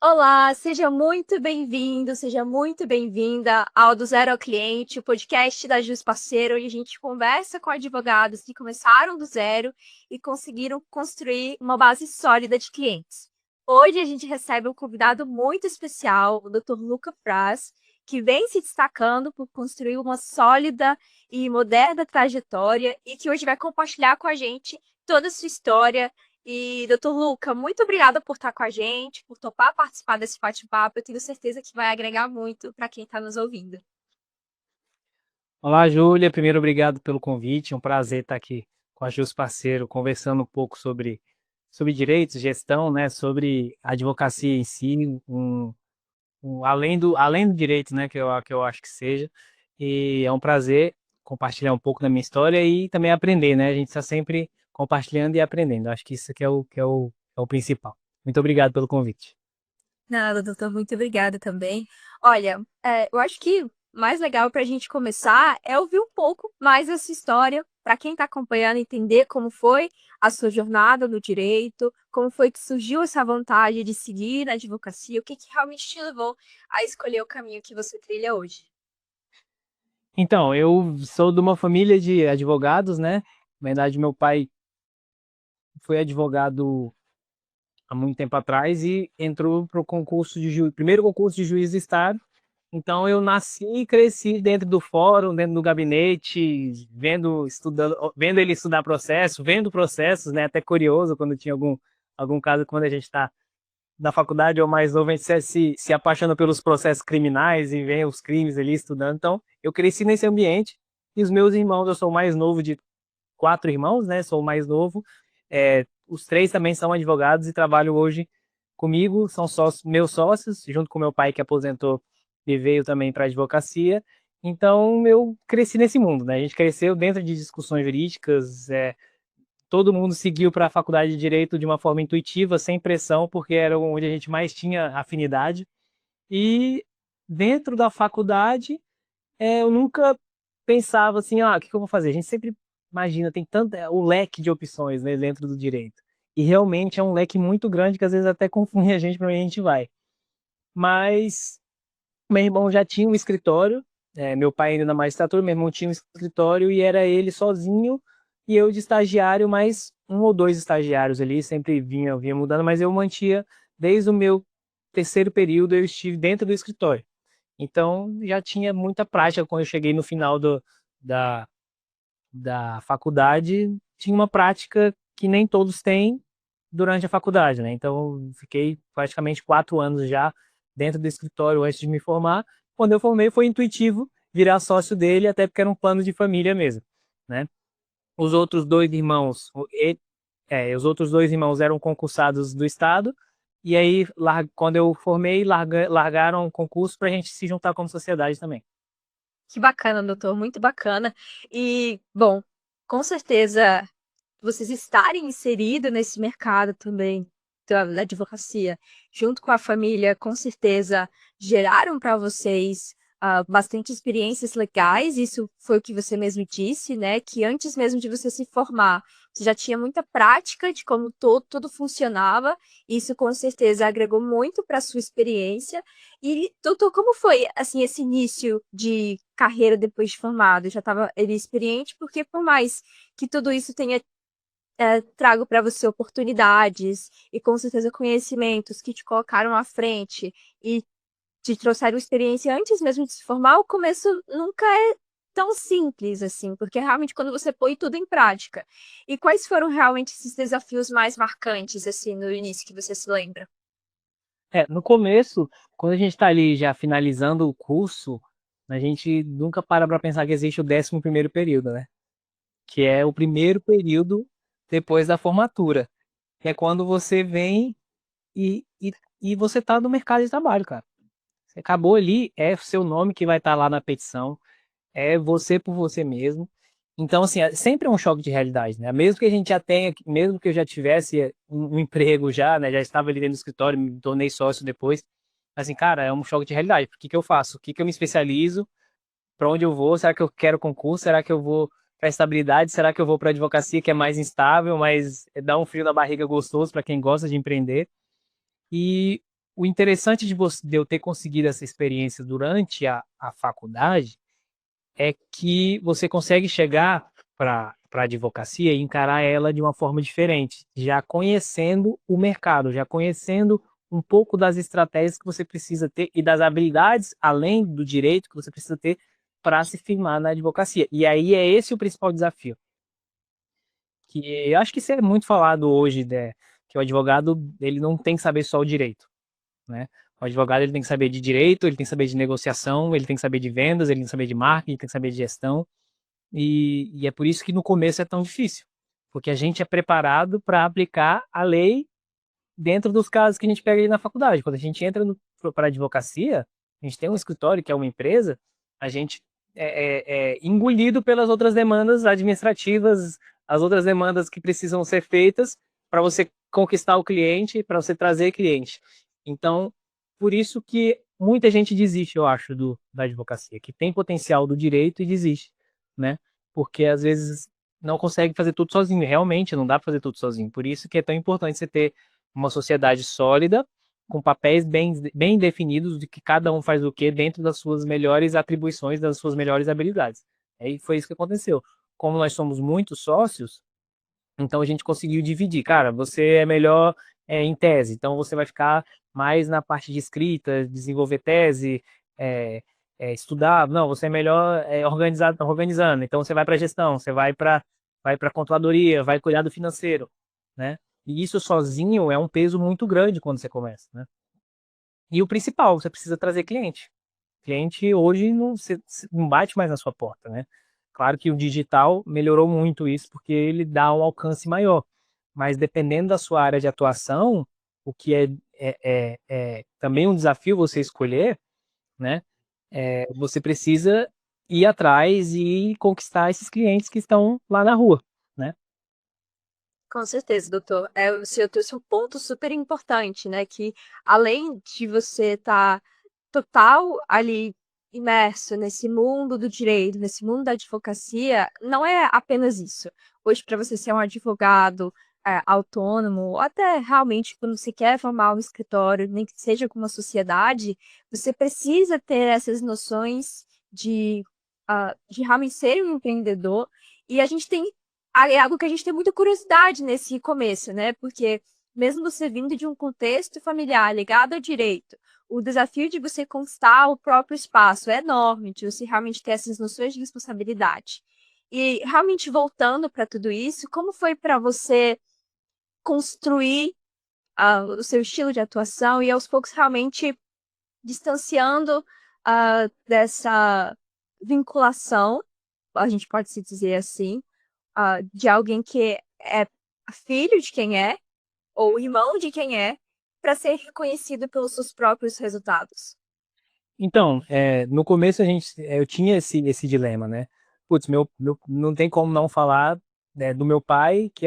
Olá, seja muito bem-vindo, seja muito bem-vinda ao Do Zero ao Cliente, o podcast da Jus Parceiro, onde a gente conversa com advogados que começaram do zero e conseguiram construir uma base sólida de clientes. Hoje a gente recebe um convidado muito especial, o Dr. Luca Praz, que vem se destacando por construir uma sólida e moderna trajetória e que hoje vai compartilhar com a gente toda a sua história. E, doutor Luca, muito obrigada por estar com a gente, por topar participar desse bate-papo. Eu tenho certeza que vai agregar muito para quem está nos ouvindo. Olá, Júlia. Primeiro, obrigado pelo convite. É um prazer estar aqui com a Jus Parceiro, conversando um pouco sobre direitos, gestão, né, sobre advocacia em si, além do direito, né, que eu acho que seja. E é um prazer compartilhar um pouco da minha história e também aprender, né? A gente está sempre compartilhando e aprendendo. Acho que isso que é o principal. Muito obrigado pelo convite. Nada, doutor, muito obrigada também. Olha, eu acho que o mais legal para a gente começar é ouvir um pouco mais essa história, para quem está acompanhando, entender como foi a sua jornada no direito, como foi que surgiu essa vontade de seguir na advocacia, o que realmente te levou a escolher o caminho que você trilha hoje. Então, eu sou de uma família de advogados, né? Na verdade, meu pai foi advogado há muito tempo atrás e entrou para o concurso de primeiro concurso de juiz de estado. Então eu nasci e cresci dentro do fórum, dentro do gabinete, vendo ele estudar processo, vendo processos, né? Até curioso quando tinha algum caso, quando a gente está na faculdade ou mais novo, a gente se apaixona pelos processos criminais e vê os crimes ali estudando. Então eu cresci nesse ambiente e os meus irmãos, eu sou o mais novo de quatro irmãos, né? Sou o mais novo. Os três também são advogados e trabalham hoje comigo, são meus sócios, junto com meu pai que aposentou e veio também para a advocacia. Então eu cresci nesse mundo, né? A gente cresceu dentro de discussões jurídicas, todo mundo seguiu para a faculdade de direito de uma forma intuitiva, sem pressão, porque era onde a gente mais tinha afinidade. E dentro da faculdade, eu nunca pensava assim, o que que eu vou fazer? A gente sempre imagina, tem tanto o leque de opções, né, dentro do direito. E realmente é um leque muito grande que às vezes até confunde a gente para onde a gente vai. Mas meu irmão já tinha um escritório, meu pai ainda na magistratura, meu irmão tinha um escritório e era ele sozinho e eu de estagiário, mais um ou dois estagiários ali, sempre vinha mudando, mas eu mantia, desde o meu terceiro período, eu estive dentro do escritório. Então, já tinha muita prática. Quando eu cheguei no final da, da faculdade, tinha uma prática que nem todos têm durante a faculdade, né? Então, fiquei praticamente 4 anos já dentro do escritório antes de me formar. Quando eu formei, foi intuitivo virar sócio dele, até porque era um plano de família mesmo, né? Os outros dois irmãos, os outros dois irmãos eram concursados do estado, e aí, quando eu formei, largaram o concurso para a gente se juntar como sociedade também. Que bacana, doutor, muito bacana. E, bom, com certeza vocês estarem inseridos nesse mercado também da advocacia, junto com a família, com certeza geraram para vocês bastante experiências legais. Isso foi o que você mesmo disse, né? Que antes mesmo de você se formar, você já tinha muita prática de como tudo funcionava. Isso com certeza agregou muito para a sua experiência. E, doutor, como foi assim esse início de carreira depois de formado? Já estava ele experiente, porque por mais que tudo isso tenha trago para você oportunidades e com certeza conhecimentos que te colocaram à frente e te trouxeram experiência antes mesmo de se formar, o começo nunca é tão simples assim, porque é realmente quando você põe tudo em prática. E quais foram realmente esses desafios mais marcantes assim no início que você se lembra? No começo, quando a gente está ali já finalizando o curso, a gente nunca para pensar que existe o 11º período, né? Que é o primeiro período depois da formatura, que é quando você vem e você está no mercado de trabalho, cara. Você acabou ali, é o seu nome que vai estar lá na petição, é você por você mesmo. Então, assim, sempre é um choque de realidade, né? Mesmo que a gente já tenha, mesmo que eu já tivesse um emprego já, né? Já estava ali dentro do escritório, me tornei sócio depois. Assim, cara, é um choque de realidade. O que que eu faço? O que que eu me especializo? Para onde eu vou? Será que eu quero concurso? Será que eu vou para estabilidade? Será que eu vou para advocacia, que é mais instável, mas dá um frio na barriga gostoso para quem gosta de empreender? o interessante de eu ter conseguido essa experiência durante a faculdade é que você consegue chegar para a advocacia e encarar ela de uma forma diferente, já conhecendo o mercado, já conhecendo um pouco das estratégias que você precisa ter e das habilidades, além do direito, que você precisa ter para se firmar na advocacia. E aí é esse o principal desafio. Que eu acho que isso é muito falado hoje, né, que o advogado ele não tem que saber só o direito, né? O advogado ele tem que saber de direito, ele tem que saber de negociação, ele tem que saber de vendas, ele tem que saber de marketing, ele tem que saber de gestão. E é por isso que no começo é tão difícil, porque a gente é preparado para aplicar a lei dentro dos casos que a gente pega aí na faculdade. Quando a gente entra para a advocacia, a gente tem um escritório que é uma empresa, a gente é engolido pelas outras demandas administrativas, as outras demandas que precisam ser feitas para você conquistar o cliente, para você trazer cliente. Então, por isso que muita gente desiste, eu acho, da advocacia, que tem potencial do direito e desiste, né? Porque às vezes não consegue fazer tudo sozinho. Realmente não dá para fazer tudo sozinho. Por isso que é tão importante você ter uma sociedade sólida, com papéis bem definidos de que cada um faz o que dentro das suas melhores atribuições, das suas melhores habilidades. Aí foi isso que aconteceu. Como nós somos muitos sócios, então a gente conseguiu dividir. Cara, você é melhor em tese, então você vai ficar mais na parte de escrita, desenvolver tese, estudar. Não, você é melhor organizando. Então você vai para gestão, você vai para controladoria, vai cuidar do financeiro, né? E isso sozinho é um peso muito grande quando você começa, né? E o principal, você precisa trazer cliente. Cliente hoje não bate mais na sua porta, né? Claro que o digital melhorou muito isso, porque ele dá um alcance maior. Mas dependendo da sua área de atuação, o que é também um desafio você escolher, né? Você precisa ir atrás e conquistar esses clientes que estão lá na rua, né? Com certeza, doutor. O senhor trouxe um ponto super importante, né? Que além de você estar total ali imerso nesse mundo do direito, nesse mundo da advocacia, não é apenas isso. Hoje, para você ser um advogado autônomo, ou até realmente quando você quer formar um escritório, nem que seja com uma sociedade, você precisa ter essas noções de realmente ser um empreendedor. E a gente tem é algo que a gente tem muita curiosidade nesse começo, né? Porque mesmo você vindo de um contexto familiar ligado ao direito, o desafio de você conquistar o próprio espaço é enorme, de você realmente ter essas noções de responsabilidade. E realmente voltando para tudo isso, como foi para você construir o seu estilo de atuação e aos poucos realmente distanciando dessa vinculação, a gente pode se dizer assim, de alguém que é filho de quem é, ou irmão de quem é, para ser reconhecido pelos seus próprios resultados. Então, no começo eu tinha esse dilema, né? Putz, não tem como não falar, né, do meu pai, que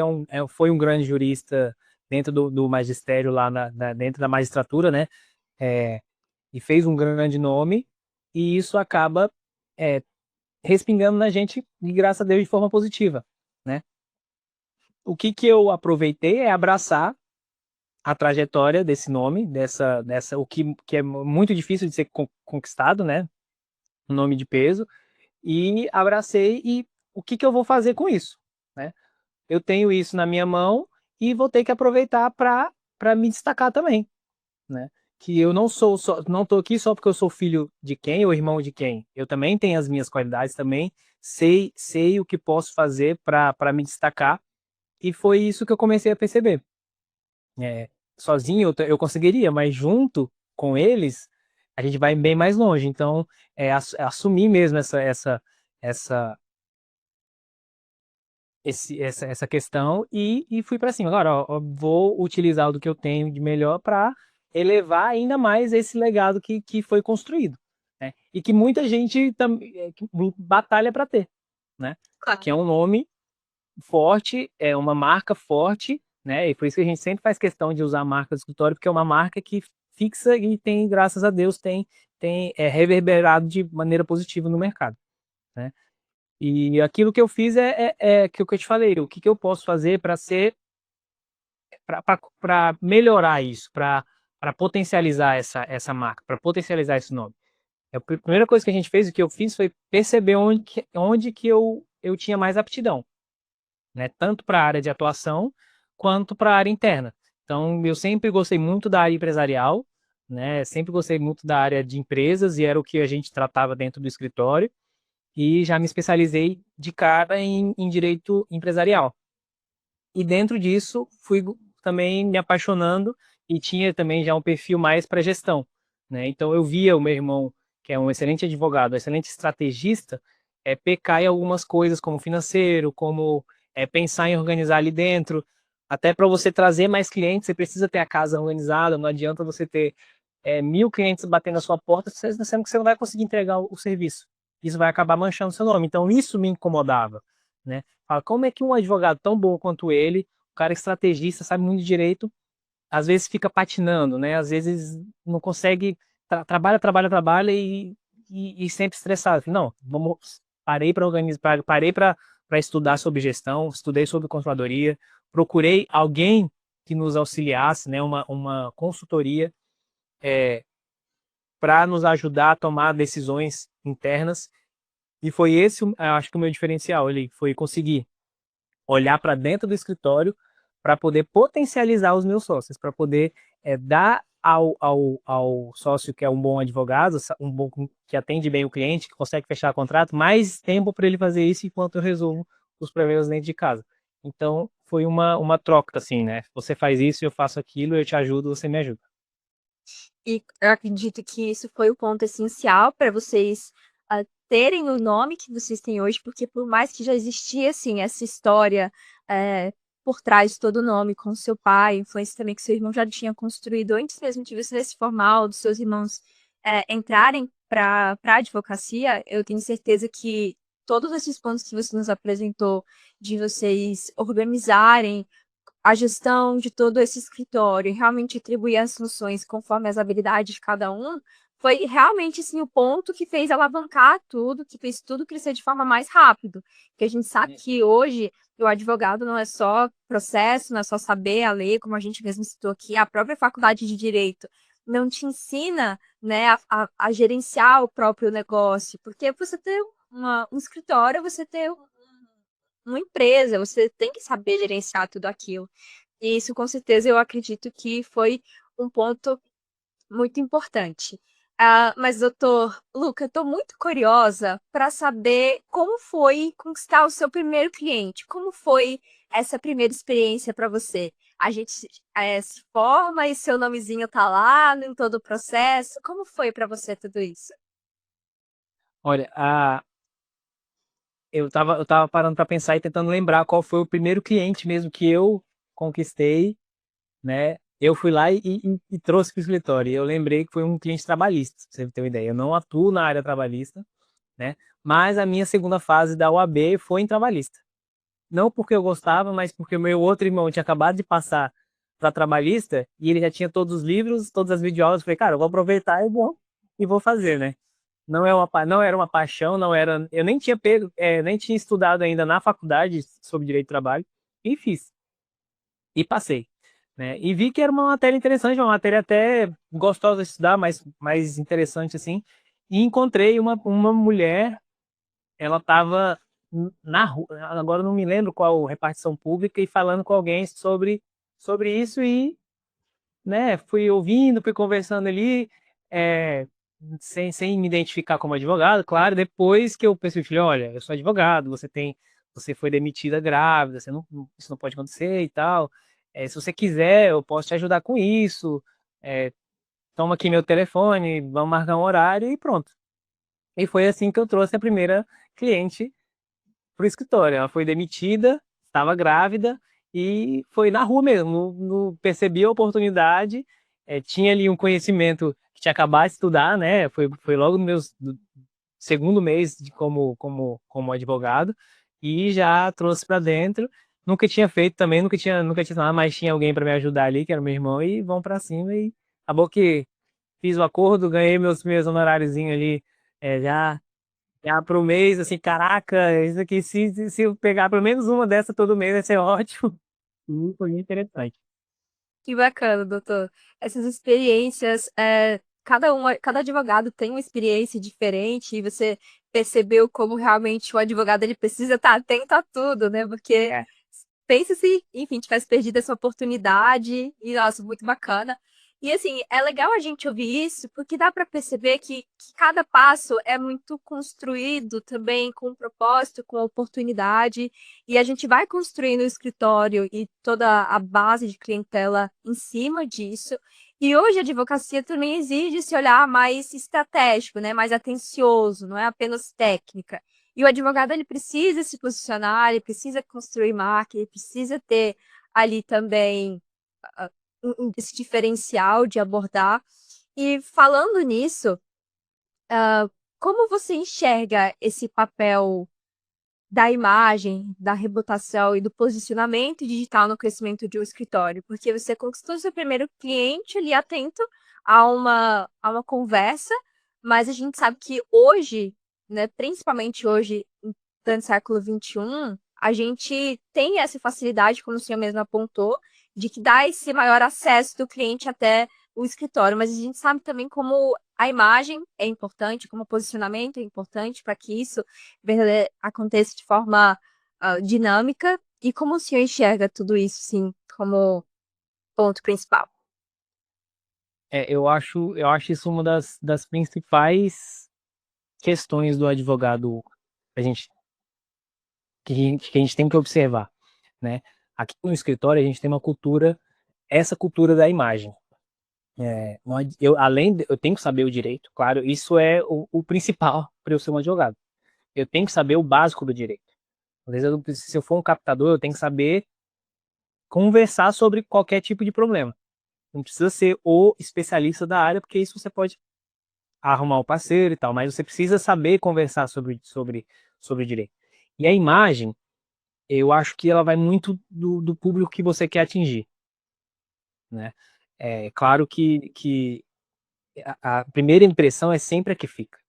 foi um grande jurista dentro do magistério lá dentro da magistratura, né? É, e fez um grande nome, e isso acaba é, respingando na gente, e graças a Deus, de forma positiva, né? O que eu aproveitei é abraçar a trajetória desse nome, o que é muito difícil de ser conquistado, né? Um nome de peso, e abracei e o que eu vou fazer com isso, né? Eu tenho isso na minha mão e vou ter que aproveitar para me destacar também, né? Que eu não tô aqui só porque eu sou filho de quem ou irmão de quem. Eu também tenho as minhas qualidades, também sei o que posso fazer para me destacar, e foi isso que eu comecei a perceber. Sozinho eu conseguiria, mas junto com eles a gente vai bem mais longe. Então, assumir mesmo essa, essa questão e fui para cima. Agora, ó, vou utilizar o que eu tenho de melhor para elevar ainda mais esse legado que foi construído, né? E que muita gente batalha para ter, né? Que é Claro. um nome forte, é uma marca forte, né? E por isso que a gente sempre faz questão de usar a marca do escritório, porque é uma marca que fixa e tem, graças a Deus, tem reverberado de maneira positiva no mercado, né? E aquilo que eu fiz é que eu te falei, o que eu posso fazer para melhorar isso, para potencializar essa marca, para potencializar esse nome. A primeira coisa que a gente fez, o que eu fiz foi perceber onde que eu tinha mais aptidão, né? Tanto para a área de atuação quanto para a área interna. Então, eu sempre gostei muito da área empresarial, né? Sempre gostei muito da área de empresas e era o que a gente tratava dentro do escritório. E já me especializei de cara em direito empresarial. E dentro disso, fui também me apaixonando e tinha também já um perfil mais para gestão, né? Então eu via o meu irmão, que é um excelente advogado, um excelente estrategista, pecar em algumas coisas como financeiro, como pensar em organizar ali dentro. Até para você trazer mais clientes, você precisa ter a casa organizada, não adianta você ter 1.000 clientes batendo na sua porta, sendo que você não vai conseguir entregar o serviço. Isso vai acabar manchando seu nome. Então isso me incomodava, né? Fala, como é que um advogado tão bom quanto ele, um cara estrategista, sabe muito de direito, às vezes fica patinando, né? Às vezes não consegue, trabalha e sempre estressado. Não, parei para organizar, parei para estudar sobre gestão, estudei sobre controladoria, procurei alguém que nos auxiliasse, né? Uma consultoria para nos ajudar a tomar decisões internas. E foi esse, eu acho que o meu diferencial, ele foi conseguir olhar para dentro do escritório para poder potencializar os meus sócios, para poder dar ao sócio que é um bom advogado, um bom que atende bem o cliente, que consegue fechar contrato, mais tempo para ele fazer isso enquanto eu resolvo os problemas dentro de casa. Então, foi uma troca, assim, né? Você faz isso, eu faço aquilo, eu te ajudo, você me ajuda. E eu acredito que isso foi o ponto essencial para vocês, terem o nome que vocês têm hoje, porque por mais que já existia, assim, essa história, por trás de todo o nome, com seu pai, influência também que seu irmão já tinha construído antes mesmo de você se formar, ou dos seus irmãos, entrarem pra advocacia, eu tenho certeza que todos esses pontos que você nos apresentou, de vocês organizarem a gestão de todo esse escritório e realmente atribuir as funções conforme as habilidades de cada um, foi realmente assim, o ponto que fez alavancar tudo, que fez tudo crescer de forma mais rápido. Porque a gente sabe que hoje o advogado não é só processo, não é só saber a lei, como a gente mesmo citou aqui, a própria faculdade de direito não te ensina, né, a gerenciar o próprio negócio, porque você ter um escritório, você ter uma empresa, você tem que saber gerenciar tudo aquilo. E isso, com certeza, eu acredito que foi um ponto muito importante. Mas, doutor Luca, estou muito curiosa para saber como foi conquistar o seu primeiro cliente. Como foi essa primeira experiência para você? A gente se forma e seu nomezinho tá lá em todo o processo. Como foi para você tudo isso? Olha, eu tava parando para pensar e tentando lembrar qual foi o primeiro cliente mesmo que eu conquistei, né? Eu fui lá e trouxe para o escritório. E eu lembrei que foi um cliente trabalhista, pra você ter uma ideia. Eu não atuo na área trabalhista, né? Mas a minha segunda fase da OAB foi em trabalhista. Não porque eu gostava, mas porque o meu outro irmão tinha acabado de passar para trabalhista e ele já tinha todos os livros, todas as videoaulas. Eu falei, cara, eu vou aproveitar e vou fazer, né? Não era uma paixão, não era. Eu nem tinha pego, nem tinha estudado ainda na faculdade sobre direito do trabalho e fiz e passei, né? E vi que era uma matéria interessante, uma matéria até gostosa de estudar, mas mais interessante assim. E encontrei uma mulher, ela estava na rua, agora eu não me lembro qual repartição pública, e falando com alguém sobre isso e, né, fui ouvindo, fui conversando ali, é, sem me identificar como advogado, claro, depois que eu pensei, filho, olha, eu sou advogado, você foi demitida grávida, isso não pode acontecer e tal, se você quiser, eu posso te ajudar com isso, é, toma aqui meu telefone, vamos marcar um horário e pronto. E foi assim que eu trouxe a primeira cliente pro escritório. Ela foi demitida, estava grávida e foi na rua mesmo. Percebi a oportunidade, tinha ali um conhecimento que tinha acabado de estudar, né? Foi logo no segundo mês como advogado e já trouxe para dentro. Nunca tinha feito também, nunca tinha nada, mas tinha alguém para me ajudar ali, que era meu irmão, e vão para cima. E acabou que fiz o acordo, ganhei meus honoráriozinhos ali, já pro mês, assim, caraca, isso aqui, se eu pegar pelo menos uma dessa todo mês, vai ser ótimo. Foi muito interessante. Que bacana, doutor. Essas experiências, cada advogado tem uma experiência diferente e você percebeu como realmente o advogado ele precisa estar atento a tudo, né? Porque É. pensa se, enfim, tivesse perdido essa oportunidade e, nossa, muito bacana. E, assim, é legal a gente ouvir isso porque dá para perceber que cada passo é muito construído também com um propósito, com oportunidade, e a gente vai construindo o escritório e toda a base de clientela em cima disso. E hoje a advocacia também exige esse olhar mais estratégico, né? Mais atencioso, não é apenas técnica. E o advogado ele precisa se posicionar, ele precisa construir marca, ele precisa ter ali também ah, esse diferencial de abordar. E falando nisso, como você enxerga esse papel da imagem, da reputação e do posicionamento digital no crescimento de um escritório? Porque você conquistou seu primeiro cliente ali atento a uma conversa, mas a gente sabe que hoje, né, principalmente hoje, em pleno século XXI, a gente tem essa facilidade, como o senhor mesmo apontou, de que dá esse maior acesso do cliente até o escritório, mas a gente sabe também como a imagem é importante, como o posicionamento é importante para que isso aconteça de forma dinâmica. E como o senhor enxerga tudo isso, sim, como ponto principal? Eu acho isso uma das principais questões do advogado que a gente, que a gente tem que observar, né? Aqui no escritório a gente tem uma cultura, essa cultura da imagem. Eu tenho que saber o direito, claro, isso é o principal para eu ser um advogado. Eu tenho que saber o básico do direito. Às vezes, se eu for um captador, eu tenho que saber conversar sobre qualquer tipo de problema. Não precisa ser o especialista da área, porque isso você pode arrumar o parceiro e tal, mas você precisa saber conversar sobre direito. E a imagem, eu acho que ela vai muito do público que você quer atingir, né? É claro que a primeira impressão é sempre a que fica,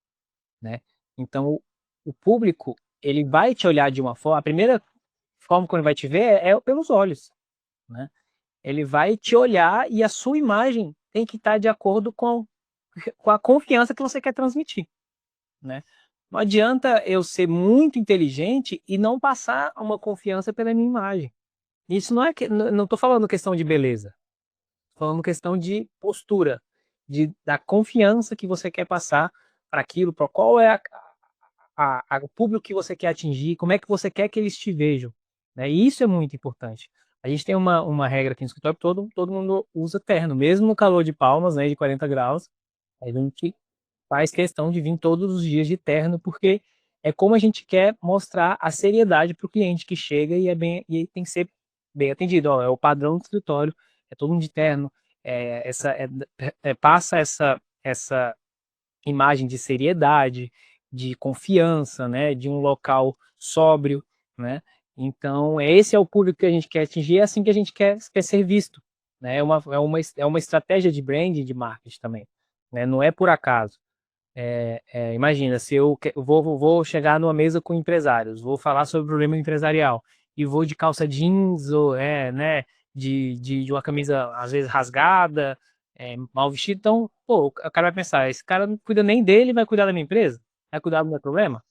né? Então, o público, ele vai te olhar de uma forma, a primeira forma quando ele vai te ver é pelos olhos, né? Ele vai te olhar e a sua imagem tem que estar de acordo com a confiança que você quer transmitir, né? Não adianta eu ser muito inteligente e não passar uma confiança pela minha imagem. Isso não estou falando questão de beleza, tô falando questão de postura, da confiança que você quer passar para aquilo, para qual é o público que você quer atingir, como é que você quer que eles te vejam, né? E isso é muito importante. A gente tem uma regra aqui no escritório, todo mundo usa terno, mesmo no calor de Palmas, né, de 40 graus, a gente faz questão de vir todos os dias de terno, porque é como a gente quer mostrar a seriedade para o cliente que chega e tem que ser bem atendido. Ó, é o padrão do escritório, é todo mundo de terno, passa essa imagem de seriedade, de confiança, né, de um local sóbrio, né? Então, esse é o público que a gente quer atingir, é assim que a gente quer ser visto, né? É uma estratégia de branding, de marketing também, né? Não é por acaso. Imagina, se eu vou chegar numa mesa com empresários, vou falar sobre o problema empresarial e vou de calça jeans ou né, de uma camisa às vezes rasgada, mal vestido, então, pô, o cara vai pensar, esse cara não cuida nem dele, vai cuidar da minha empresa? Vai cuidar do meu problema?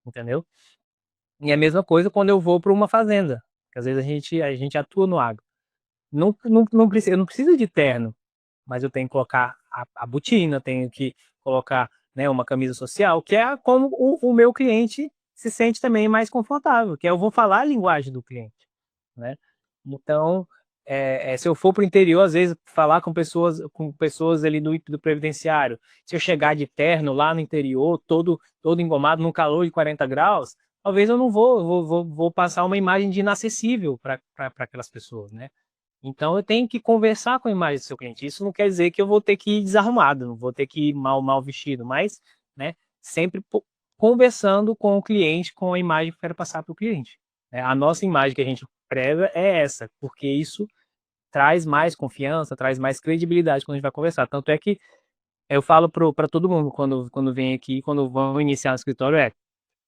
Entendeu? E é a mesma coisa quando eu vou para uma fazenda, que às vezes a gente atua no agro. Eu não preciso de terno, mas eu tenho que colocar a botina, tenho que colocar, né, uma camisa social, que é como o meu cliente se sente também mais confortável, que é eu vou falar a linguagem do cliente, né? Então, se eu for para o interior, às vezes falar com pessoas ali do previdenciário, se eu chegar de terno lá no interior, todo engomado, num calor de 40 graus, talvez eu não vou passar uma imagem de inacessível para aquelas pessoas, né? Então eu tenho que conversar com a imagem do seu cliente. Isso não quer dizer que eu vou ter que ir desarrumado, não vou ter que ir mal vestido, mas, né, sempre conversando com o cliente, com a imagem que eu quero passar para o cliente, né? A nossa imagem que a gente prega é essa, porque isso traz mais confiança, traz mais credibilidade quando a gente vai conversar. Tanto é que eu falo para todo mundo quando vem aqui, quando vão iniciar no escritório,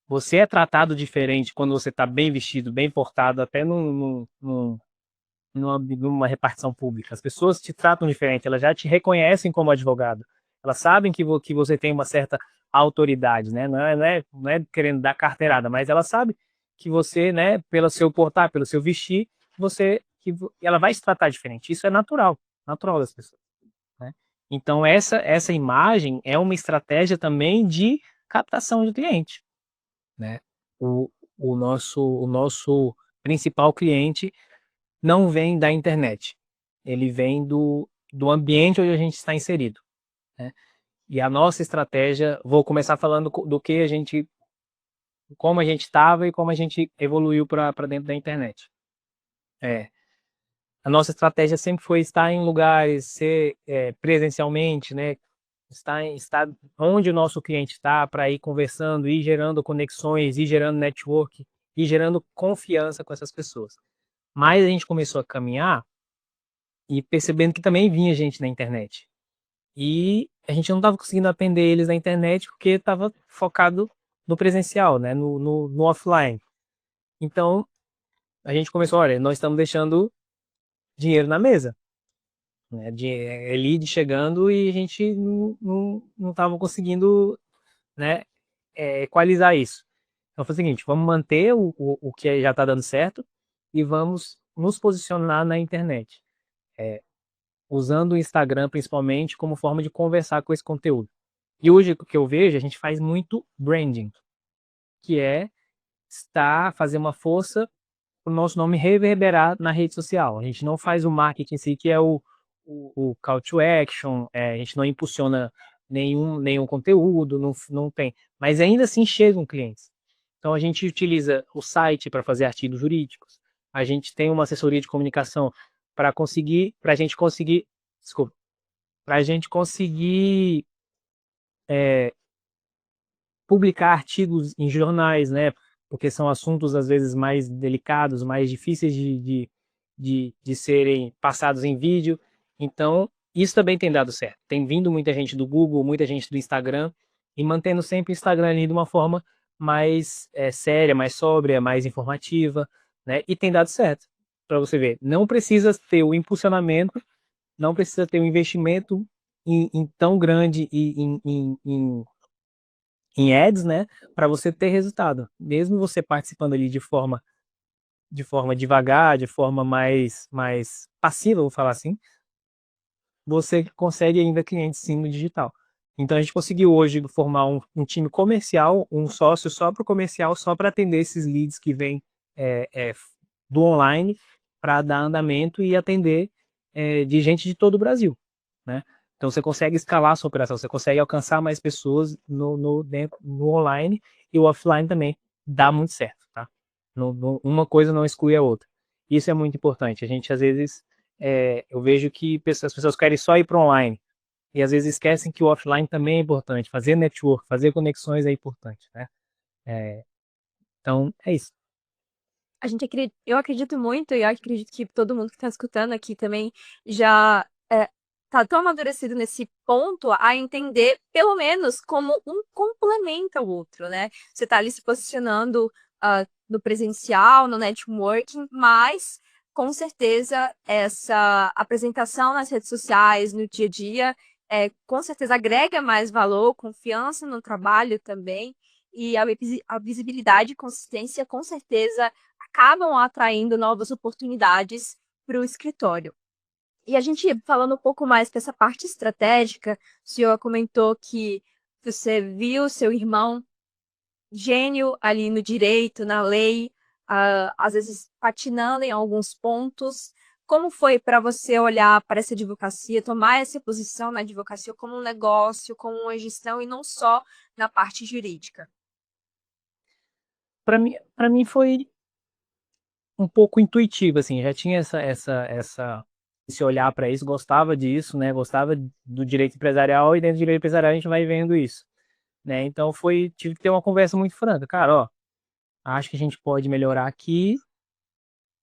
você é tratado diferente quando você está bem vestido, bem portado, até numa repartição pública. As pessoas te tratam diferente, elas já te reconhecem como advogado. Elas sabem que você tem uma certa autoridade, né? Não é querendo dar carteirada, mas ela sabe que você, né, pelo seu portar, pelo seu vestir, ela vai se tratar diferente. Isso é natural das pessoas, né? Então essa imagem é uma estratégia também de captação de cliente, né? O, o nosso principal cliente não vem da internet, ele vem do ambiente onde a gente está inserido, né? E a nossa estratégia, vou começar falando do que a gente, como a gente estava e como a gente evoluiu para dentro da internet. A nossa estratégia sempre foi estar em lugares, ser presencialmente, né? Estar onde o nosso cliente está, para ir conversando, ir gerando conexões, ir gerando network, ir gerando confiança com essas pessoas. Mas a gente começou a caminhar e percebendo que também vinha gente na internet. E a gente não estava conseguindo atender eles na internet porque estava focado no presencial, né? No offline. Então, a gente começou, olha, nós estamos deixando dinheiro na mesa, né? Lead chegando e a gente não estava conseguindo, né, equalizar isso. Então foi o seguinte, vamos manter o que já está dando certo e vamos nos posicionar na internet, usando o Instagram principalmente como forma de conversar com esse conteúdo. E hoje o que eu vejo, a gente faz muito branding, que é fazer uma força para o nosso nome reverberar na rede social. A gente não faz o marketing em si, que é o call to action, a gente não impulsiona nenhum conteúdo, não tem. Mas ainda assim chegam clientes. Então a gente utiliza o site para fazer artigos jurídicos, a gente tem uma assessoria de comunicação para a gente conseguir, desculpa, para a gente conseguir publicar artigos em jornais, né? Porque são assuntos às vezes mais delicados, mais difíceis de serem passados em vídeo. Então, isso também tem dado certo. Tem vindo muita gente do Google, muita gente do Instagram, e mantendo sempre o Instagram ali de uma forma mais séria, mais sóbria, mais informativa, né? E tem dado certo. Para você ver, não precisa ter o impulsionamento, não precisa ter um investimento em tão grande e em ads, né, para você ter resultado. Mesmo você participando ali de forma devagar, de forma mais passiva, vou falar assim, você consegue ainda clientes sim no digital. Então a gente conseguiu hoje formar um time comercial, um sócio só para o comercial, só para atender esses leads que vêm do online, para dar andamento e atender de gente de todo o Brasil, né? Então você consegue escalar a sua operação, você consegue alcançar mais pessoas no online, e o offline também dá muito certo, tá? Uma coisa não exclui a outra. Isso é muito importante. A gente às vezes eu vejo que as pessoas querem só ir para online e às vezes esquecem que o offline também é importante. Fazer network, fazer conexões é importante, né? Então é isso. Eu acredito muito, e eu acredito que todo mundo que está escutando aqui também já tá tão amadurecido nesse ponto a entender, pelo menos, como um complementa o outro, né? Você está ali se posicionando no presencial, no networking, mas com certeza essa apresentação nas redes sociais, no dia a dia, com certeza agrega mais valor, confiança no trabalho também. E a visibilidade e consistência, com certeza, acabam atraindo novas oportunidades para o escritório. E a gente falando um pouco mais dessa parte estratégica, o senhor comentou que você viu seu irmão gênio ali no direito, na lei, às vezes patinando em alguns pontos. Como foi para você olhar para essa advocacia, tomar essa posição na advocacia como um negócio, como uma gestão e não só na parte jurídica? Para mim foi um pouco intuitivo, assim, já tinha esse olhar para isso, gostava disso, né? Gostava do direito empresarial, e dentro do direito empresarial a gente vai vendo isso, né? Então tive que ter uma conversa muito franca, cara, ó, acho que a gente pode melhorar aqui,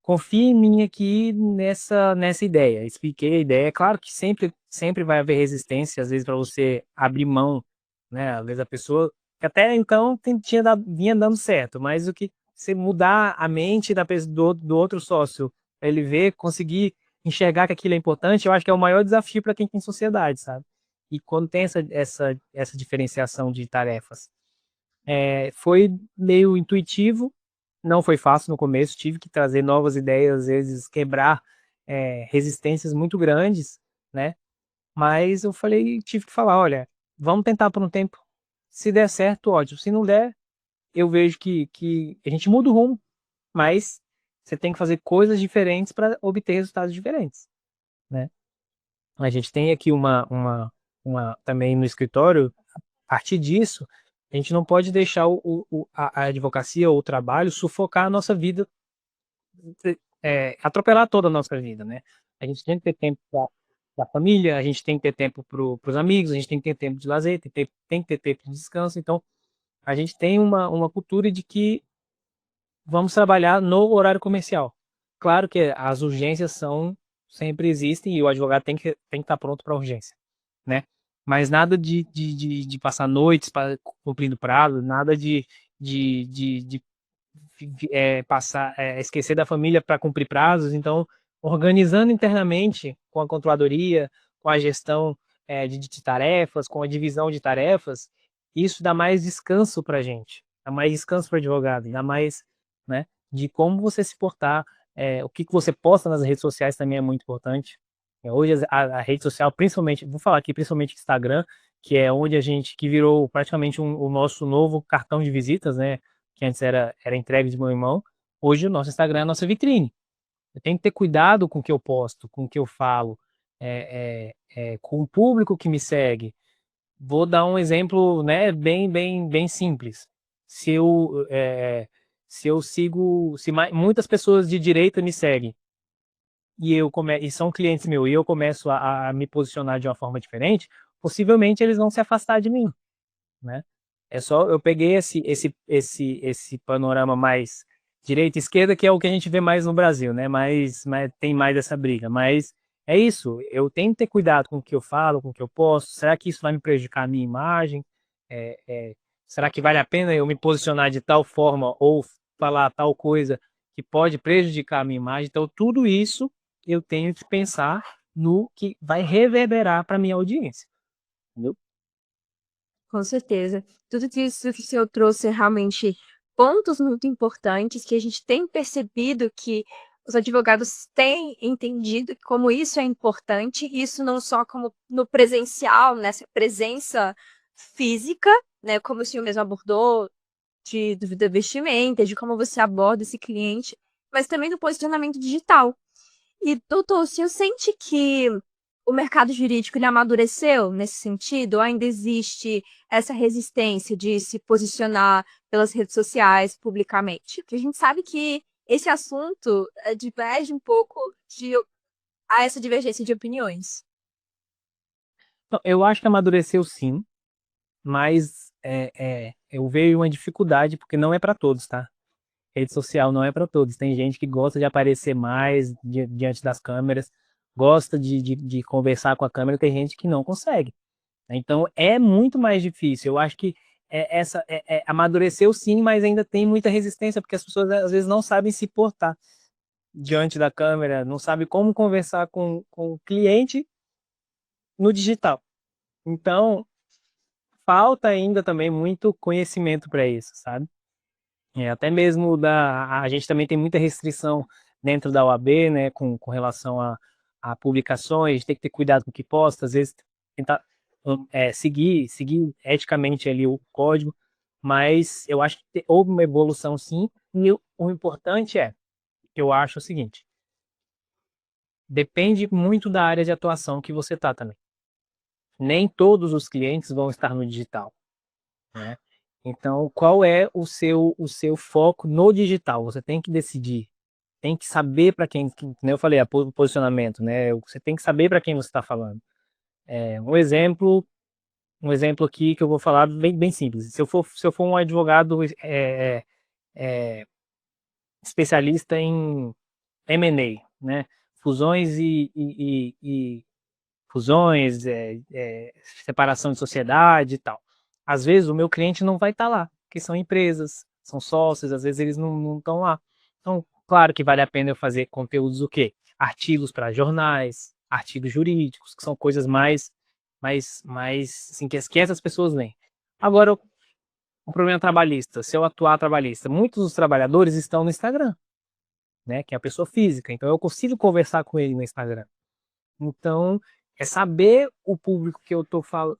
confia em mim aqui nessa ideia. Expliquei a ideia, é claro que sempre vai haver resistência, às vezes para você abrir mão, né? Às vezes a pessoa que até então vinha dando certo, mas o que você mudar a mente do outro sócio ele ver, conseguir enxergar que aquilo é importante, eu acho que é o maior desafio para quem tem sociedade, sabe? E quando tem essa diferenciação de tarefas. Foi meio intuitivo, não foi fácil no começo, tive que trazer novas ideias, às vezes quebrar resistências muito grandes, né? Mas eu falei, tive que falar, olha, vamos tentar por um tempo. Se der certo, ótimo. Se não der, eu vejo que a gente muda o rumo, mas você tem que fazer coisas diferentes para obter resultados diferentes, né? A gente tem aqui também no escritório, a partir disso, a gente não pode deixar a advocacia ou o trabalho sufocar a nossa vida, atropelar toda a nossa vida, né? A gente tem que ter tempo para a família, a gente tem que ter tempo para os amigos, a gente tem que ter tempo de lazer, tem que ter tempo de descanso. Então, a gente tem uma cultura de que vamos trabalhar no horário comercial. Claro que as urgências sempre existem e o advogado tem que estar pronto para a urgência, né? Mas nada de passar noites cumprindo prazo, nada de passar, esquecer da família para cumprir prazos. Então, organizando internamente com a controladoria, com a gestão de tarefas, com a divisão de tarefas, isso dá mais descanso para a gente, dá mais descanso para o advogado, dá mais, né, de como você se portar, o que você posta nas redes sociais também é muito importante. Hoje a rede social, principalmente, vou falar aqui principalmente Instagram, que é onde que virou praticamente o nosso novo cartão de visitas, né? Que antes era entregue de mão em mão. Hoje o nosso Instagram é a nossa vitrine. Eu tenho que ter cuidado com o que eu posto, com o que eu falo, com o público que me segue. Vou dar um exemplo, né, bem simples. Se eu, se eu sigo, muitas pessoas de direita me seguem e são clientes meus e eu começo a me posicionar de uma forma diferente, possivelmente eles vão se afastar de mim, né? Eu peguei esse panorama mais direita e esquerda, que é o que a gente vê mais no Brasil, né? Mas tem mais essa briga. Mas é isso, eu tenho que ter cuidado com o que eu falo, com o que eu posto. Será que isso vai me prejudicar a minha imagem? É, é, será que vale a pena eu me posicionar de tal forma ou falar tal coisa que pode prejudicar a minha imagem? Então, tudo isso eu tenho que pensar no que vai reverberar para minha audiência, entendeu? Com certeza. Tudo isso que o senhor trouxe é realmente pontos muito importantes que a gente tem percebido que os advogados têm entendido como isso é importante, isso não só como no presencial, nessa presença física, né, como o senhor mesmo abordou, da vestimenta, de como você aborda esse cliente, mas também do posicionamento digital. E, doutor, o senhor sente que o mercado jurídico ele amadureceu nesse sentido? Ou ainda existe essa resistência de se posicionar pelas redes sociais publicamente? Porque a gente sabe que esse assunto diverge um pouco a essa divergência de opiniões. Então, eu acho que amadureceu sim, mas eu vejo uma dificuldade porque não é para todos, tá? Rede social não é para todos. Tem gente que gosta de aparecer mais diante das câmeras, gosta de conversar com a câmera, tem gente que não consegue. Então é muito mais difícil. Eu acho que amadureceu sim, mas ainda tem muita resistência, porque as pessoas às vezes não sabem se portar diante da câmera, não sabem como conversar com o cliente no digital. Então, falta ainda também muito conhecimento para isso, sabe? Até mesmo a gente também tem muita restrição dentro da OAB, né, com relação a publicações, tem que ter cuidado com o que posta, às vezes tentar seguir eticamente ali o código, mas eu acho que houve uma evolução sim, e o importante que eu acho o seguinte, depende muito da área de atuação que você tá também. Nem todos os clientes vão estar no digital, né? Então, qual é o seu foco no digital? Você tem que decidir, tem que saber para quem eu falei, o posicionamento, né? Você tem que saber para quem você está falando. Um exemplo aqui que eu vou falar bem simples. Se eu for um advogado é, especialista em M&A, né? Fusões e fusões, separação de sociedade e tal. Às vezes o meu cliente não vai estar lá, porque são empresas, são sócios, às vezes eles não estão lá. Então, Claro que vale a pena eu fazer conteúdos o quê? Artigos para jornais, artigos jurídicos, que são coisas mais assim, que essas pessoas leem. Agora, o problema trabalhista, se eu atuar trabalhista, muitos dos trabalhadores estão no Instagram, né? Que é a pessoa física, então eu consigo conversar com ele no Instagram. Então, é saber o público que eu tô falando,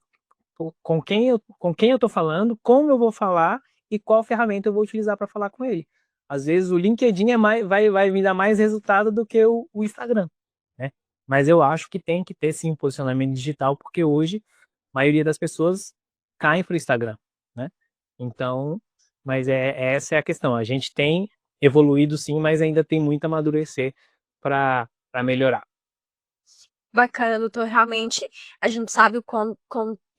com quem eu tô falando, como eu vou falar e qual ferramenta eu vou utilizar para falar com ele. Às vezes o LinkedIn vai me dar mais resultado do que o Instagram, né? Mas eu acho que tem que ter sim um posicionamento digital, porque hoje a maioria das pessoas caem para o Instagram, né? Então, mas essa é a questão. A gente tem evoluído sim, mas ainda tem muito a amadurecer para melhorar. Bacana, doutor. Realmente, a gente sabe o quão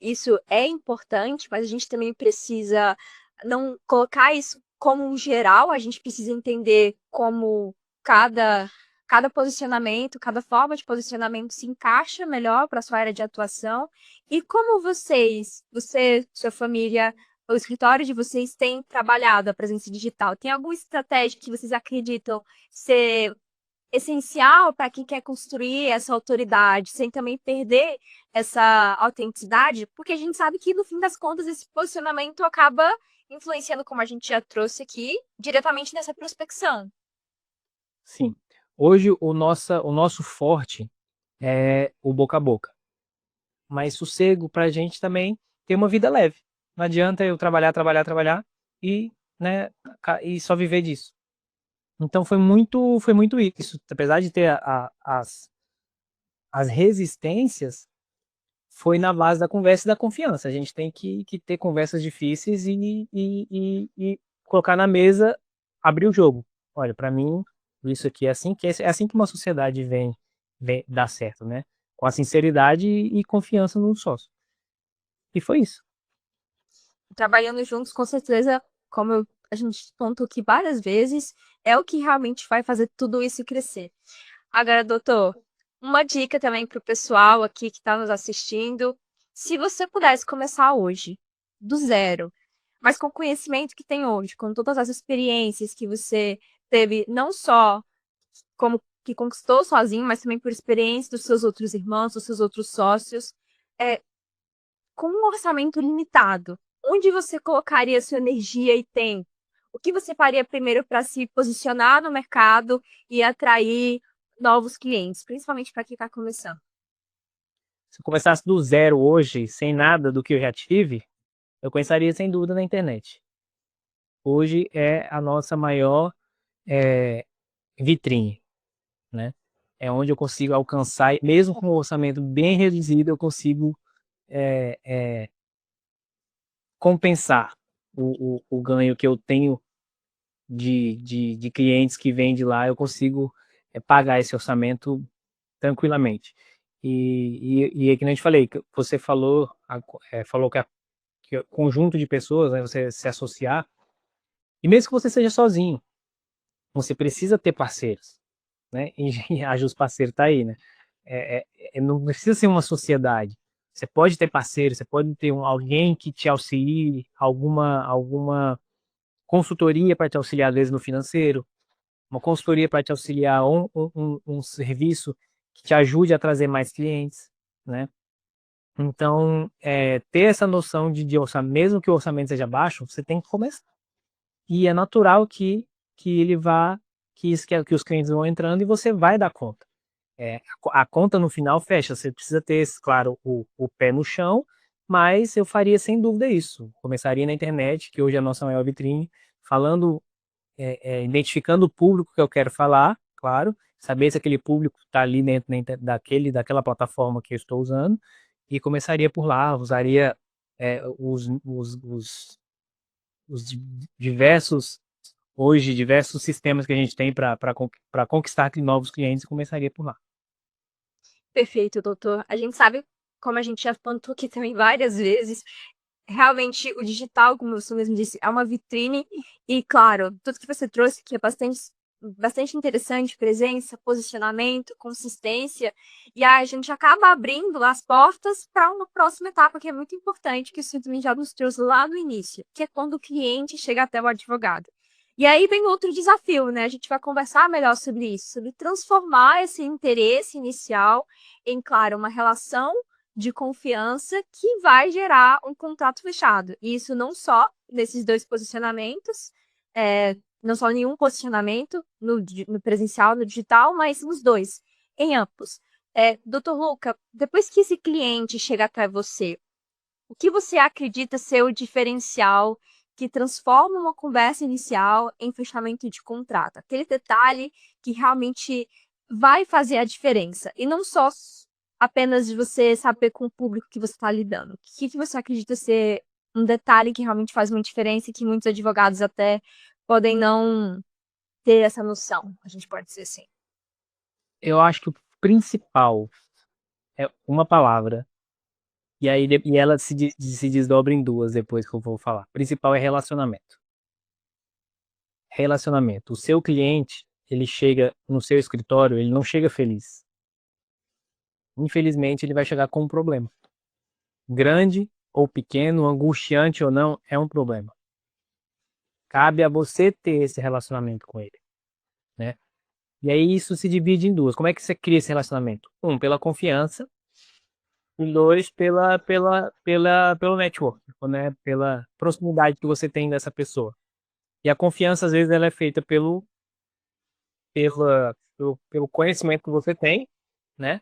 isso é importante, mas a gente também precisa não colocar isso como um geral, a gente precisa entender como cada, cada posicionamento, cada forma de posicionamento se encaixa melhor para a sua área de atuação. E como você, sua família, o escritório de vocês têm trabalhado a presença digital? Tem alguma estratégia que vocês acreditam ser essencial para quem quer construir essa autoridade, sem também perder essa autenticidade, porque a gente sabe que, no fim das contas, esse posicionamento acaba influenciando, como a gente já trouxe aqui, diretamente nessa prospecção. Sim. Hoje o nosso forte é o boca a boca. Mas sossego para a gente também ter uma vida leve. Não adianta eu trabalhar, trabalhar, trabalhar e, né, e só viver disso. Então foi muito isso. Apesar de ter as resistências, foi na base da conversa e da confiança. A gente tem que ter conversas difíceis e colocar na mesa, abrir o jogo. Olha, para mim, isso aqui é assim que uma sociedade vem dar certo, né? Com a sinceridade e confiança no sócio. E foi isso. Trabalhando juntos, com certeza, a gente pontuou aqui várias vezes, é o que realmente vai fazer tudo isso crescer. Agora, doutor, uma dica também para o pessoal aqui que está nos assistindo. Se você pudesse começar hoje, do zero, mas com o conhecimento que tem hoje, com todas as experiências que você teve, não só como que conquistou sozinho, mas também por experiência dos seus outros irmãos, dos seus outros sócios, é, com um orçamento limitado, onde você colocaria sua energia e tempo? O que você faria primeiro para se posicionar no mercado e atrair novos clientes, principalmente para quem está começando? Se eu começasse do zero hoje, sem nada do que eu já tive, eu começaria sem dúvida na internet. Hoje é a nossa maior vitrine, né? É onde eu consigo alcançar, mesmo com um orçamento bem reduzido, eu consigo é, é, compensar o ganho que eu tenho de clientes que vêm de lá, eu consigo pagar esse orçamento tranquilamente. E é que nem eu te falei, que você falou que o conjunto de pessoas, né, você se associar, e mesmo que você seja sozinho, você precisa ter parceiros, né? E a Jus Parceiro tá aí, né? Não precisa ser uma sociedade. Você pode ter parceiro, você pode ter alguém que te auxilie, alguma consultoria para te auxiliar, às vezes, no financeiro, uma consultoria para te auxiliar, um serviço que te ajude a trazer mais clientes, né? Então, ter essa noção de orçamento, mesmo que o orçamento seja baixo, você tem que começar. E é natural que ele vá, que os clientes vão entrando e você vai dar conta. A conta no final fecha, você precisa ter, claro, o pé no chão, mas eu faria sem dúvida isso. Começaria na internet, que hoje é a nossa maior vitrine, falando, identificando o público que eu quero falar, claro, saber se aquele público está ali dentro daquela plataforma que eu estou usando, e começaria por lá, usaria os diversos, hoje, diversos sistemas que a gente tem para conquistar novos clientes e começaria por lá. Perfeito, doutor. A gente sabe, como a gente já pontuou aqui também várias vezes, realmente o digital, como você mesmo disse, é uma vitrine e, claro, tudo que você trouxe aqui é bastante interessante, presença, posicionamento, consistência, e a gente acaba abrindo as portas para uma próxima etapa que é muito importante, que o senhor também já nos trouxe lá no início, que é quando o cliente chega até o advogado. E aí vem outro desafio, né? A gente vai conversar melhor sobre isso, sobre transformar esse interesse inicial em, claro, uma relação de confiança que vai gerar um contrato fechado. E isso não só nesses dois posicionamentos, não só nenhum posicionamento no presencial, no digital, mas os dois, em ambos. Doutor Luca, depois que esse cliente chega até você, o que você acredita ser o diferencial que transforma uma conversa inicial em fechamento de contrato? Aquele detalhe que realmente vai fazer a diferença. E não só apenas de você saber com o público que você está lidando. O que você acredita ser um detalhe que realmente faz uma diferença e que muitos advogados até podem não ter essa noção? A gente pode dizer assim. Eu acho que o principal é uma palavra, e aí e ela se desdobra em duas depois que eu vou falar. O principal é relacionamento. Relacionamento. O seu cliente, ele chega no seu escritório, ele não chega feliz. Infelizmente, ele vai chegar com um problema. Grande ou pequeno, angustiante ou não, é um problema. Cabe a você ter esse relacionamento com ele, né? E aí isso se divide em duas. Como é que você cria esse relacionamento? Um, pela confiança, e dois, pelo network, né? Pela proximidade que você tem dessa pessoa. E a confiança, às vezes, ela é feita pelo conhecimento que você tem, né?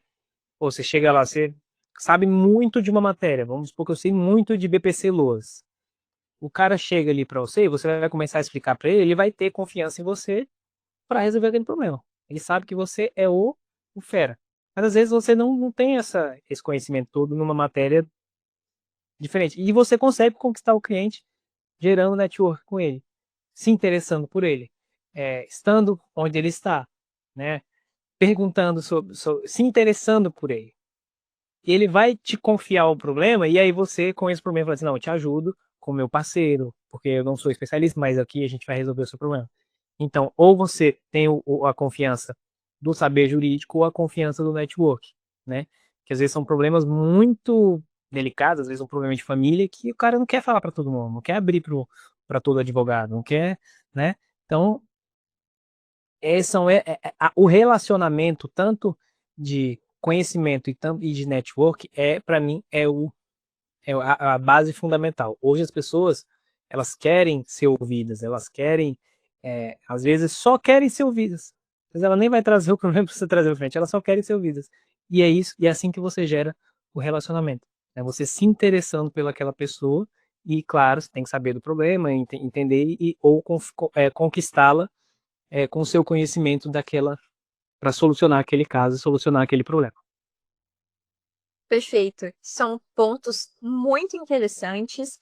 Ou você chega lá, você sabe muito de uma matéria. Vamos supor que eu sei muito de BPC-Loas. O cara chega ali para você e você vai começar a explicar para ele vai ter confiança em você para resolver aquele problema. Ele sabe que você é o fera. Mas às vezes você não tem esse conhecimento todo numa matéria diferente. E você consegue conquistar o cliente gerando network com ele, se interessando por ele, estando onde ele está, né? Perguntando se interessando por ele. E ele vai te confiar o problema, e aí você, com esse problema, fala assim, não, eu te ajudo com meu parceiro, porque eu não sou especialista, mas aqui a gente vai resolver o seu problema. Então, ou você tem a confiança do saber jurídico ou a confiança do network, né? Que às vezes são problemas muito delicados, às vezes um problema de família que o cara não quer falar para todo mundo, não quer abrir para todo advogado, não quer, né? Então, o relacionamento, tanto de conhecimento e de network, para mim, a base fundamental. Hoje as pessoas, elas querem ser ouvidas, elas querem, às vezes, só querem ser ouvidas. Mas ela nem vai trazer o problema para você trazer à frente, elas só querem ser ouvidas. E é isso, e é assim que você gera o relacionamento. É você se interessando pelaquela pessoa e, claro, você tem que saber do problema, entender ou conquistá-la com o seu conhecimento daquela, para solucionar aquele caso, solucionar aquele problema. Perfeito. São pontos muito interessantes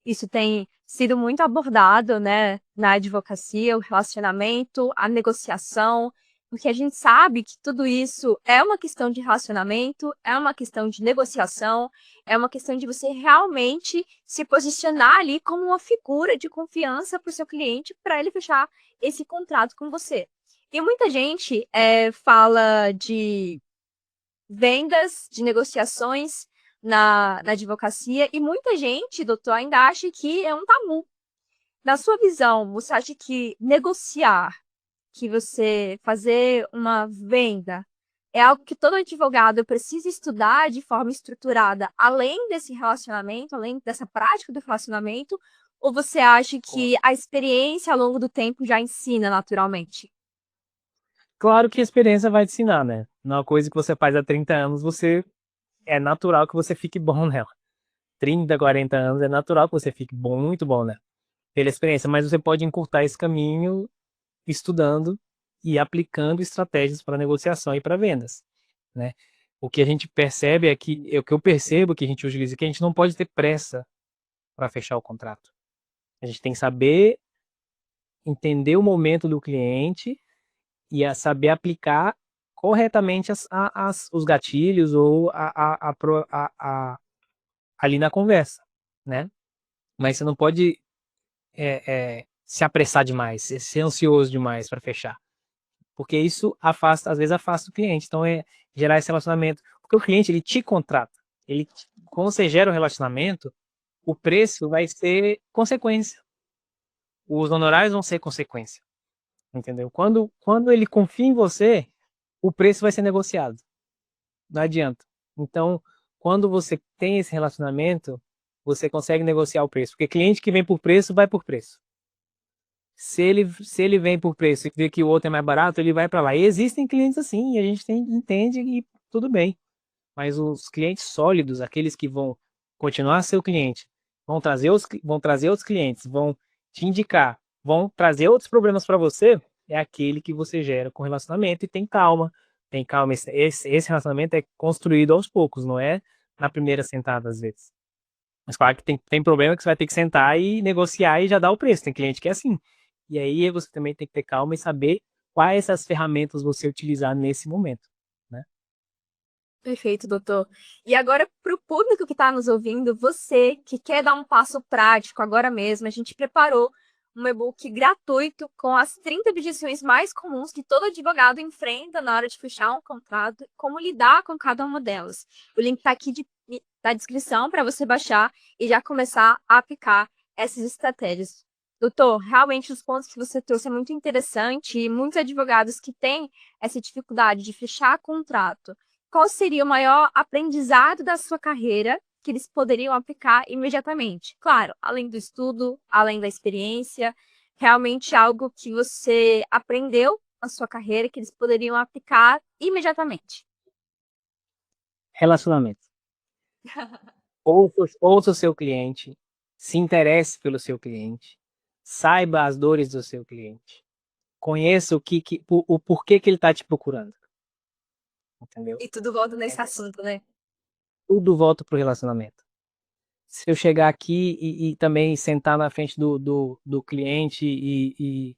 isso tem sido muito abordado, né, na advocacia, o relacionamento, a negociação, porque a gente sabe que tudo isso é uma questão de relacionamento, é uma questão de negociação, é uma questão de você realmente se posicionar ali como uma figura de confiança para o seu cliente, para ele fechar esse contrato com você. E muita gente fala de vendas, de negociações na advocacia, e muita gente, doutor, ainda acha que é um tabu. Na sua visão, você acha que negociar, que você fazer uma venda, é algo que todo advogado precisa estudar de forma estruturada, além desse relacionamento, além dessa prática do relacionamento, ou você acha que a experiência ao longo do tempo já ensina naturalmente? Claro que a experiência vai te ensinar, né? Não é uma coisa que você faz há 30 anos, é natural que você fique bom nela. 30, 40 anos é natural que você fique bom, muito bom nela, pela experiência, mas você pode encurtar esse caminho estudando e aplicando estratégias para negociação e para vendas, né? O que a gente percebe o que eu percebo que a gente utiliza, é que a gente não pode ter pressa para fechar o contrato. A gente tem que saber entender o momento do cliente e saber aplicar corretamente os gatilhos ou ali na conversa, né? Mas você não pode se apressar demais, ser ansioso demais para fechar, porque isso às vezes afasta o cliente. Então é gerar esse relacionamento, porque o cliente ele te contrata, quando você gera um relacionamento, o preço vai ser consequência. os honorários vão ser consequência, entendeu? Quando ele confia em você, o preço vai ser negociado. Não adianta. Então, quando você tem esse relacionamento, você consegue negociar o preço. Porque cliente que vem por preço, vai por preço. Se ele vem por preço e vê que o outro é mais barato, ele vai para lá. E existem clientes assim, e a gente entende e tudo bem. Mas os clientes sólidos, aqueles que vão continuar seu cliente, vão trazer outros clientes, vão te indicar, vão trazer outros problemas para você, é aquele que você gera com relacionamento e tem calma. Tem calma. Esse relacionamento é construído aos poucos, não é na primeira sentada, às vezes. Mas claro que tem problema que você vai ter que sentar e negociar e já dar o preço. Tem cliente que é assim. E aí você também tem que ter calma e saber quais essas ferramentas você utilizar nesse momento, né? Perfeito, doutor. E agora, para o público que está nos ouvindo, você que quer dar um passo prático agora mesmo, a gente preparou um e-book gratuito com as 30 objeções mais comuns que todo advogado enfrenta na hora de fechar um contrato, como lidar com cada uma delas. O link está aqui na descrição para você baixar e já começar a aplicar essas estratégias. Doutor, realmente os pontos que você trouxe é muito interessante e muitos advogados que têm essa dificuldade de fechar contrato, qual seria o maior aprendizado da sua carreira que eles poderiam aplicar imediatamente? Claro, além do estudo, além da experiência, realmente algo que você aprendeu na sua carreira que eles poderiam aplicar imediatamente. Relacionamento. Ouça o seu cliente, se interesse pelo seu cliente, saiba as dores do seu cliente, conheça o porquê que ele está te procurando, entendeu? E tudo volta nesse assunto, né? Tudo volta pro relacionamento. Se eu chegar aqui e também sentar na frente do cliente e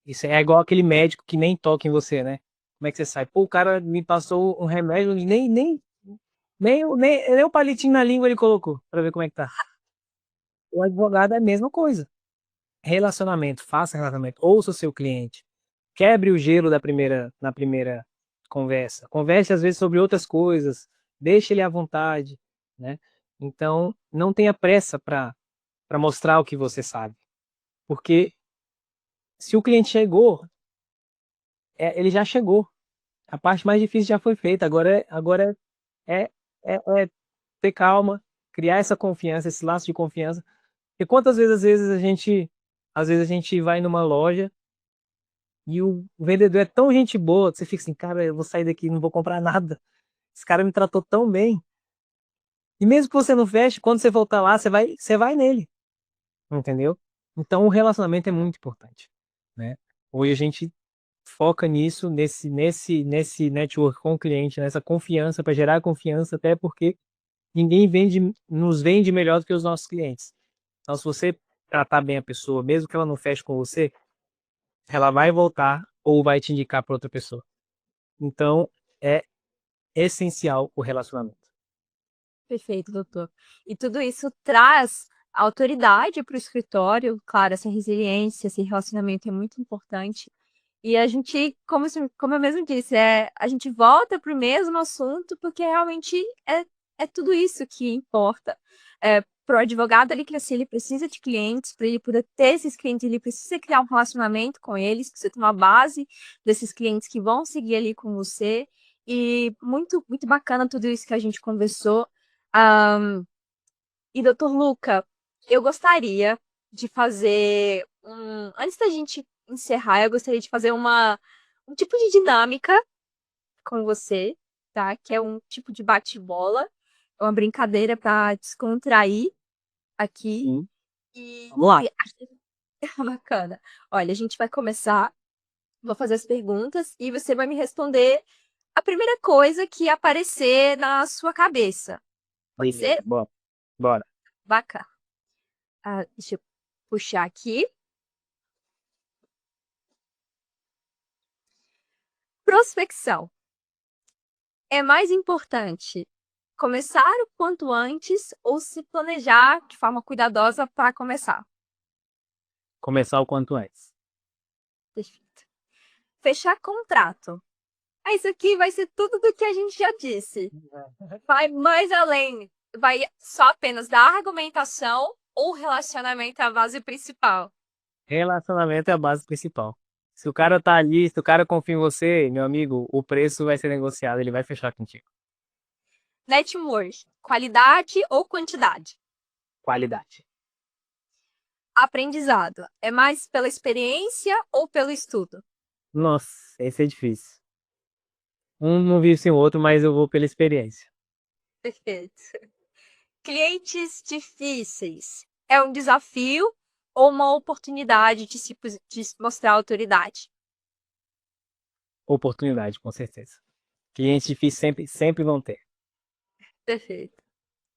isso é igual aquele médico que nem toca em você, né? Como é que você sai? Pô, o cara me passou um remédio, nem o palitinho na língua ele colocou, pra ver como é que tá. O advogado é a mesma coisa. Relacionamento, faça relacionamento, ouça o seu cliente, quebre o gelo na primeira conversa, converse às vezes sobre outras coisas, deixe ele à vontade, né? Então, não tenha pressa para mostrar o que você sabe, porque se o cliente chegou, ele já chegou, a parte mais difícil já foi feita, agora é ter calma, criar essa confiança, esse laço de confiança, e quantas vezes às vezes a gente vai numa loja e o vendedor é tão gente boa, que você fica assim, cara, eu vou sair daqui, não vou comprar nada. Esse cara me tratou tão bem. E mesmo que você não feche, quando você voltar lá, você vai nele. Entendeu? Então o relacionamento é muito importante, né? Hoje a gente foca nisso, nesse network com o cliente, nessa confiança, para gerar confiança, até porque ninguém nos vende melhor do que os nossos clientes. Então, se você tratar bem a pessoa, mesmo que ela não feche com você, ela vai voltar ou vai te indicar para outra pessoa. Então, é essencial o relacionamento. Perfeito, doutor. E tudo isso traz autoridade para o escritório, claro, essa resiliência, esse relacionamento é muito importante. E a gente, como eu mesmo disse, a gente volta para o mesmo assunto porque realmente é tudo isso que importa. Para o advogado ele crescer, ele precisa de clientes, para ele poder ter esses clientes, ele precisa criar um relacionamento com eles, precisa ter uma base desses clientes que vão seguir ali com você. E muito, muito bacana tudo isso que a gente conversou. E, doutor Luca, eu gostaria de fazer Antes da gente encerrar, eu gostaria de fazer um tipo de dinâmica com você, tá? Que é um tipo de bate-bola, é uma brincadeira para descontrair aqui. Sim. E Vamos lá. bacana. Olha, a gente vai começar, vou fazer as perguntas e você vai me responder a primeira coisa que aparecer na sua cabeça. Pode ser? Bora. Bora. Bacana. Deixa eu puxar aqui. Prospecção. É mais importante começar o quanto antes ou se planejar de forma cuidadosa para começar? Começar o quanto antes. Perfeito. Fechar contrato. Isso aqui vai ser tudo do que a gente já disse. Vai mais além. Vai só apenas da argumentação ou relacionamento à base principal? Relacionamento é a base principal. Se o cara tá ali, se o cara confia em você, meu amigo, o preço vai ser negociado, ele vai fechar contigo. Network, qualidade ou quantidade? Qualidade. Aprendizado, é mais pela experiência ou pelo estudo? Nossa, esse é difícil. Um não vive sem o outro, mas eu vou pela experiência. Perfeito. Clientes difíceis, é um desafio ou uma oportunidade de se mostrar autoridade? Oportunidade, com certeza. Clientes difíceis sempre vão ter. Perfeito.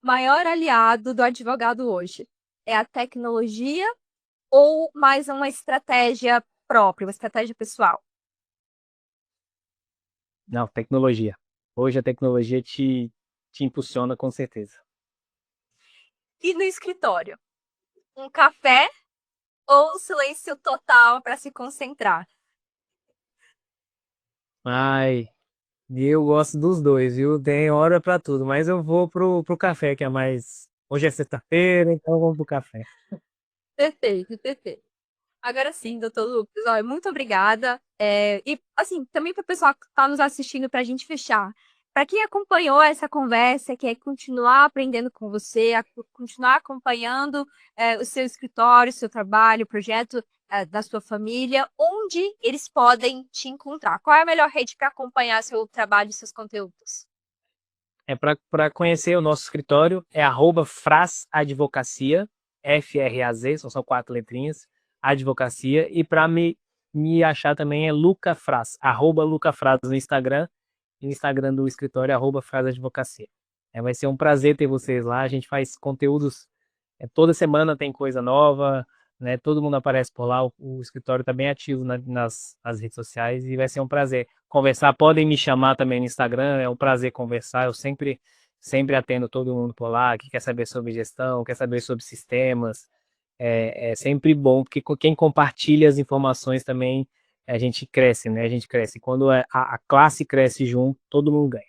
Maior aliado do advogado hoje, é a tecnologia ou mais uma estratégia própria, uma estratégia pessoal? Não, tecnologia. Hoje a tecnologia te impulsiona com certeza. E no escritório, um café ou silêncio total para se concentrar? Ai, eu gosto dos dois, viu? Tem hora pra tudo, mas eu vou pro café, que é mais. Hoje é sexta-feira, então vamos pro café. Perfeito, perfeito. Agora sim, doutor Lucas, olha, muito obrigada. E, assim, também para o pessoal que está nos assistindo, para a gente fechar. Para quem acompanhou essa conversa, quer continuar aprendendo com você, continuar acompanhando o seu escritório, o seu trabalho, o projeto da sua família, onde eles podem te encontrar? Qual é a melhor rede para acompanhar seu trabalho e seus conteúdos? É para conhecer o nosso escritório, é @Fraz Advocacia, FRAZ, são só 4 letrinhas, advocacia. E para me achar também é Luca Fraz, @Luca Fraz no Instagram, e o Instagram do escritório é @Fraz Advocacia. Vai ser um prazer ter vocês lá. A gente faz conteúdos, toda semana tem coisa nova, né? Todo mundo aparece por lá. O escritório está bem ativo nas redes sociais e vai ser um prazer conversar. Podem me chamar também no Instagram, é um prazer conversar. Eu sempre atendo todo mundo por lá, que quer saber sobre gestão, quer saber sobre sistemas. É sempre bom, porque quem compartilha as informações também, a gente cresce, né? A gente cresce. Quando a classe cresce junto, todo mundo ganha.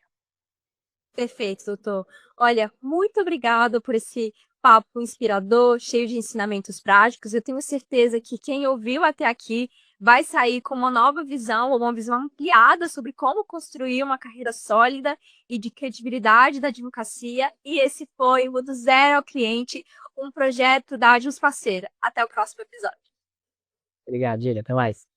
Perfeito, doutor. Olha, muito obrigada por esse papo inspirador, cheio de ensinamentos práticos. Eu tenho certeza que quem ouviu até aqui vai sair com uma nova visão, ou uma visão ampliada sobre como construir uma carreira sólida e de credibilidade da advocacia. E esse foi o Do Zero ao Cliente, um projeto da Adils Parceira. Até o próximo episódio. Obrigado, Gília. Até mais.